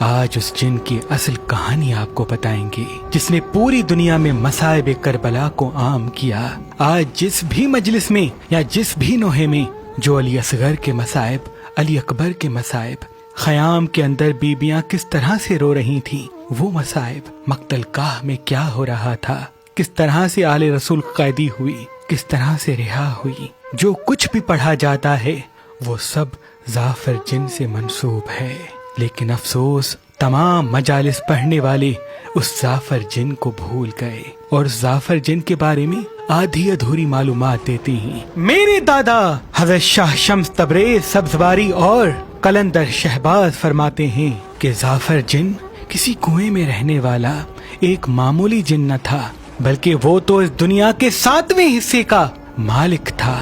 آج اس جن کی اصل کہانی آپ کو بتائیں گے جس نے پوری دنیا میں مصائب کربلا کو عام کیا۔ آج جس بھی مجلس میں یا جس بھی نوحے میں جو علی اصغر کے مصائب، علی اکبر کے مصائب، خیام کے اندر بیبیاں کس طرح سے رو رہی تھیں، وہ مصائب، مقتل گاہ میں کیا ہو رہا تھا، کس طرح سے آل رسول قیدی ہوئی، کس طرح سے رہا ہوئی، جو کچھ بھی پڑھا جاتا ہے وہ سب ظافر جن سے منسوب ہے۔ لیکن افسوس تمام مجالس پڑھنے والے اس ظافر جن کو بھول گئے اور ظافر جن کے بارے میں آدھی ادھوری معلومات دیتے ہیں۔ میرے دادا حضرت شاہ شمس تبریز سبزواری اور قلندر شہباز فرماتے ہیں کہ ظافر جن کسی کنویں میں رہنے والا ایک معمولی جن نہ تھا، بلکہ وہ تو اس دنیا کے 7ویں حصے کا مالک تھا۔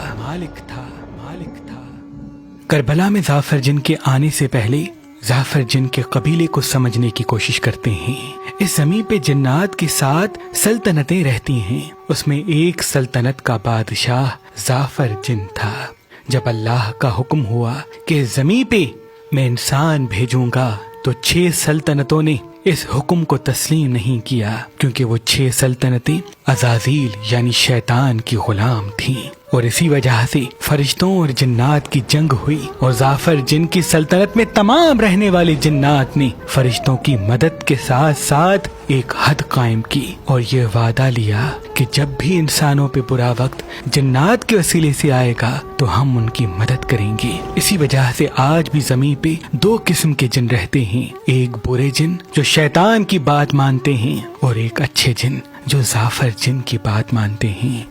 کربلا میں ظافر جن کے آنے سے پہلے ظافر جن کے قبیلے کو سمجھنے کی کوشش کرتے ہیں۔ اس زمین پہ جنات کی 7 سلطنتیں رہتی ہیں، اس میں ایک سلطنت کا بادشاہ ظافر جن تھا۔ جب اللہ کا حکم ہوا کہ زمین پہ میں انسان بھیجوں گا تو 6 سلطنتوں نے اس حکم کو تسلیم نہیں کیا، کیونکہ وہ 6 سلطنتیں عزازیل یعنی شیطان کی غلام تھیں، اور اسی وجہ سے فرشتوں اور جنات کی جنگ ہوئی، اور ظافر جن کی سلطنت میں تمام رہنے والے جنات نے فرشتوں کی مدد کے ساتھ ساتھ ایک حد قائم کی اور یہ وعدہ لیا کہ جب بھی انسانوں پہ برا وقت جنات کے وسیلے سے آئے گا تو ہم ان کی مدد کریں گے۔ اسی وجہ سے آج بھی زمین پہ 2 قسم کے جن رہتے ہیں، ایک برے جن جو شیطان کی بات مانتے ہیں اور ایک اچھے جن جو ظافر جن کی بات مانتے ہیں۔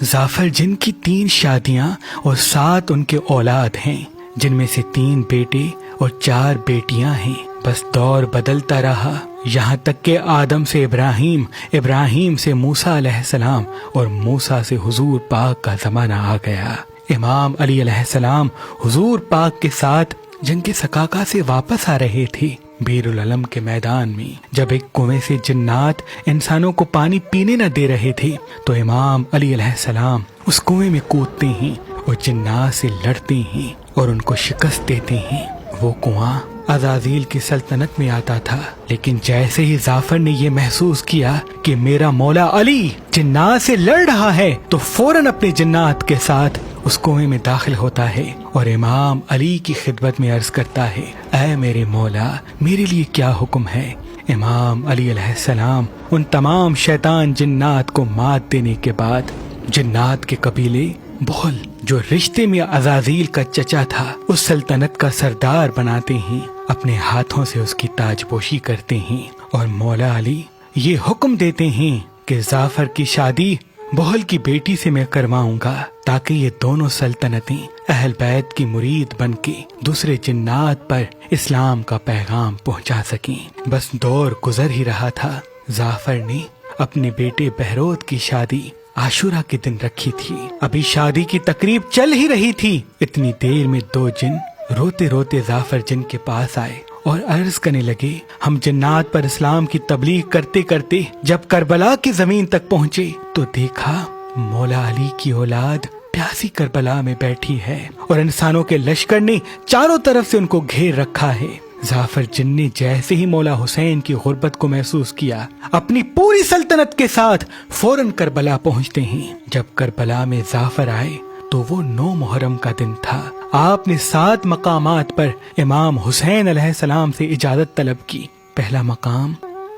ظافر جن کی 3 شادیاں اور 7 ان کے اولاد ہیں، جن میں سے 3 بیٹے اور 4 بیٹیاں ہیں۔ بس دور بدلتا رہا، یہاں تک کہ آدم سے ابراہیم، ابراہیم سے موسیٰ علیہ السلام اور موسیٰ سے حضور پاک کا زمانہ آ گیا۔ امام علی علیہ السلام حضور پاک کے ساتھ جنگ سکاکا سے واپس آ رہے تھے۔ بیر العلم کے میدان میں جب ایک کنویں سے جنات انسانوں کو پانی پینے نہ دے رہے تھے تو امام علی علیہ السلام اس کنویں میں کودتے ہیں اور جنات سے لڑتے ہیں اور ان کو شکست دیتے ہیں۔ وہ کنواں عزازیل کی سلطنت میں آتا تھا، لیکن جیسے ہی ظافر نے یہ محسوس کیا کہ میرا مولا علی جنات سے لڑ رہا ہے تو فوراً اپنے جنات کے ساتھ اس کنویں میں داخل ہوتا ہے اور امام علی کی خدمت میں عرض کرتا ہے، اے میرے مولا، میرے لیے کیا حکم ہے؟ امام علی علیہ السلام ان تمام شیطان جنات کو مات دینے کے بعد جنات کے قبیلے بغل جو رشتے میں عزازیل کا چچا تھا اس سلطنت کا سردار بناتے ہیں، اپنے ہاتھوں سے اس کی تاج پوشی کرتے ہیں اور مولا علی یہ حکم دیتے ہیں کہ ظافر کی شادی بغل کی بیٹی سے میں کرواؤں گا تاکہ یہ دونوں سلطنتیں اہل بیت کی مرید بن کے دوسرے جنات پر اسلام کا پیغام پہنچا سکیں۔ بس دور گزر ہی رہا تھا، ظافر نے اپنے بیٹے بہروت کی شادی عاشورہ کے دن رکھی تھی۔ ابھی شادی کی تقریب چل ہی رہی تھی، اتنی دیر میں 2 جن روتے روتے ظافر جن کے پاس آئے اور عرض کرنے لگے، ہم جنات پر اسلام کی تبلیغ کرتے کرتے جب کربلا کی زمین تک پہنچے تو دیکھا مولا علی کی اولاد پیاسی کربلا میں بیٹھی ہے اور انسانوں کے لشکر نے چاروں طرف سے ان کو گھیر رکھا ہے۔ ظافر جن نے جیسے ہی مولا حسین کی غربت کو محسوس کیا، اپنی پوری سلطنت کے ساتھ فوراً کربلا پہنچتے ہیں۔ جب کربلا میں ظافر آئے تو وہ 9 محرم کا دن تھا۔ آپ نے 7 مقامات پر امام حسین علیہ السلام سے اجازت طلب کی۔ پہلا مقام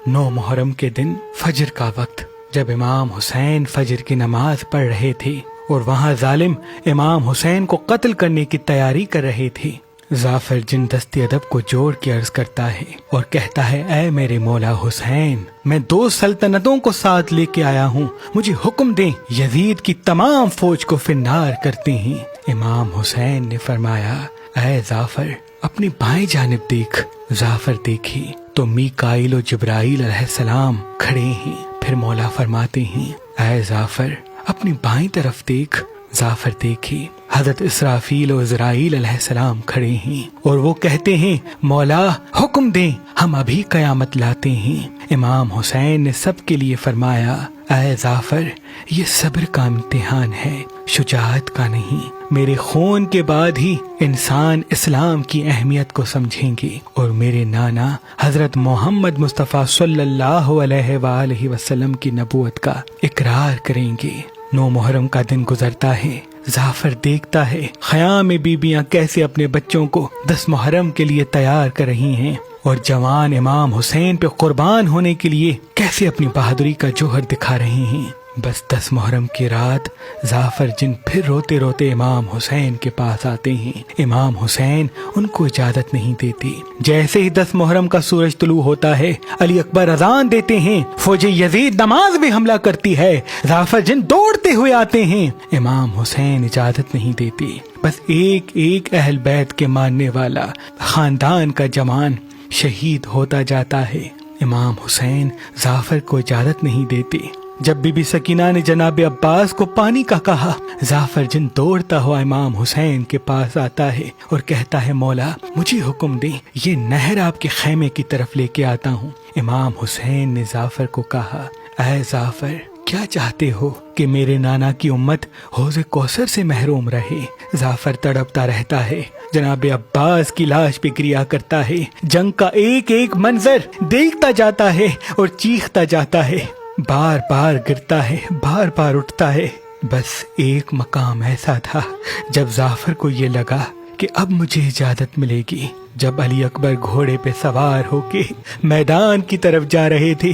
9 محرم کے دن فجر کا وقت، جب امام حسین فجر کی نماز پڑھ رہے تھے اور وہاں ظالم امام حسین کو قتل کرنے کی تیاری کر رہے تھے۔ ظافر جن دست ادب کو جوڑ کے عرض کرتا ہے اور کہتا ہے، اے میرے مولا حسین، میں 2 سلطنتوں کو ساتھ لے کے آیا ہوں، مجھے حکم دیں، یزید کی تمام فوج کو فنار کرتے ہیں۔ امام حسین نے فرمایا، اے ظافر اپنی بائیں جانب دیکھ۔ ظافر دیکھے تو میکائیل و جبرائیل علیہ السلام کھڑے ہیں۔ پھر مولا فرماتے ہیں، اے ظافر اپنی بائیں طرف دیکھ۔ ظافر دیکھے حضرت اسرافیل و عزرائیل علیہ السلام کھڑے ہیں اور وہ کہتے ہیں، مولا حکم دیں، ہم ابھی قیامت لاتے ہیں۔ امام حسین نے سب کے لیے فرمایا، اے ظافر یہ صبر کا امتحان ہے، شجاعت کا نہیں۔ میرے خون کے بعد ہی انسان اسلام کی اہمیت کو سمجھیں گے اور میرے نانا حضرت محمد مصطفیٰ صلی اللہ علیہ وآلہ وسلم کی نبوت کا اقرار کریں گے۔ 9 محرم کا دن گزرتا ہے، جعفر دیکھتا ہے خیام میں بیبیاں کیسے اپنے بچوں کو 10 محرم کے لیے تیار کر رہی ہیں اور جوان امام حسین پہ قربان ہونے کے لیے کیسے اپنی بہادری کا جوہر دکھا رہے ہیں۔ بس 10 محرم کی رات جعفر جن پھر روتے روتے امام حسین کے پاس آتے ہیں۔ امام حسین ان کو اجازت نہیں دیتے۔ جیسے ہی 10 محرم کا سورج طلوع ہوتا ہے، علی اکبر اذان دیتے ہیں، فوج یزید نماز میں حملہ کرتی ہے، جعفر جن دوڑتے ہوئے آتے ہیں۔ امام حسین اجازت نہیں دیتے۔ بس ایک ایک اہل بیت کے ماننے والا خاندان کا جوان شہید ہوتا جاتا ہے۔ امام حسین جعفر کو اجازت نہیں دیتے۔ جب بی بی سکینہ نے جناب عباس کو پانی کا کہا، جعفر جن دوڑتا ہوا امام حسین کے پاس آتا ہے اور کہتا ہے مولا مجھے حکم دیں، یہ نہر آپ کے خیمے کی طرف لے کے آتا ہوں۔ امام حسین نے جعفر کو کہا، اے جعفر کیا چاہتے ہو کہ میرے نانا کی امت حوض کوثر سے محروم رہے؟ جعفر تڑپتا رہتا ہے، جناب عباس کی لاش پہ گریا کرتا ہے، جنگ کا ایک ایک منظر دیکھتا جاتا ہے اور چیختا جاتا ہے، بار بار گرتا ہے، بار بار اٹھتا ہے۔ بس ایک مقام ایسا تھا جب جعفر کو یہ لگا کہ اب مجھے اجازت ملے گی، جب علی اکبر گھوڑے پہ سوار ہو کے میدان کی طرف جا رہے تھے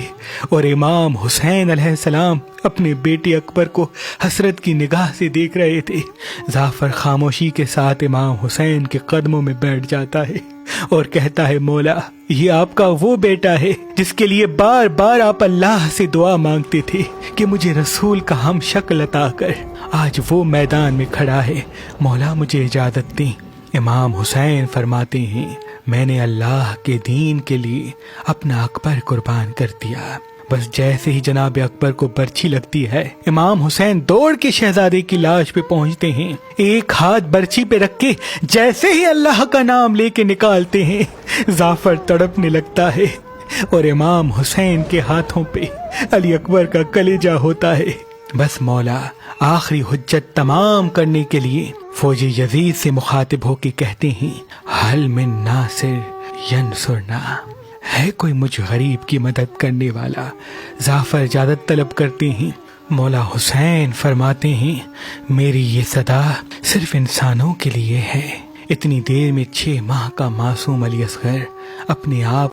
اور امام حسین علیہ السلام اپنے بیٹے اکبر کو حسرت کی نگاہ سے دیکھ رہے تھے، جعفر خاموشی کے ساتھ امام حسین کے قدموں میں بیٹھ جاتا ہے اور کہتا ہے مولا یہ آپ کا وہ بیٹا ہے جس کے لیے بار بار آپ اللہ سے دعا مانگتے تھے کہ مجھے رسول کا ہم شکل عطا کر، آج وہ میدان میں کھڑا ہے، مولا مجھے اجازت دیں۔ امام حسین فرماتے ہیں میں نے اللہ کے دین کے لیے اپنا اکبر قربان کر دیا۔ بس جیسے ہی جناب اکبر کو برچھی لگتی ہے، امام حسین دوڑ کے شہزادے کی لاش پہ پہنچتے ہیں، ایک ہاتھ برچھی پہ رکھ کے جیسے ہی اللہ کا نام لے کے نکالتے ہیں، جعفر تڑپنے لگتا ہے اور امام حسین کے ہاتھوں پہ علی اکبر کا کلیجہ ہوتا ہے۔ بس مولا آخری حجت تمام کرنے کے لیے فوج یزید سے مخاطب ہو کے کہتے ہیں، حل من ناصر ینصرنا، ہے کوئی مجھ غریب کی مدد کرنے والا؟ جعفر اجازت طلب کرتے ہیں، مولا حسین فرماتے ہیں میری یہ صدا صرف انسانوں کے لیے ہے۔ اتنی دیر میں 6 ماہ کا معصوم علی اصغر اپنے آپ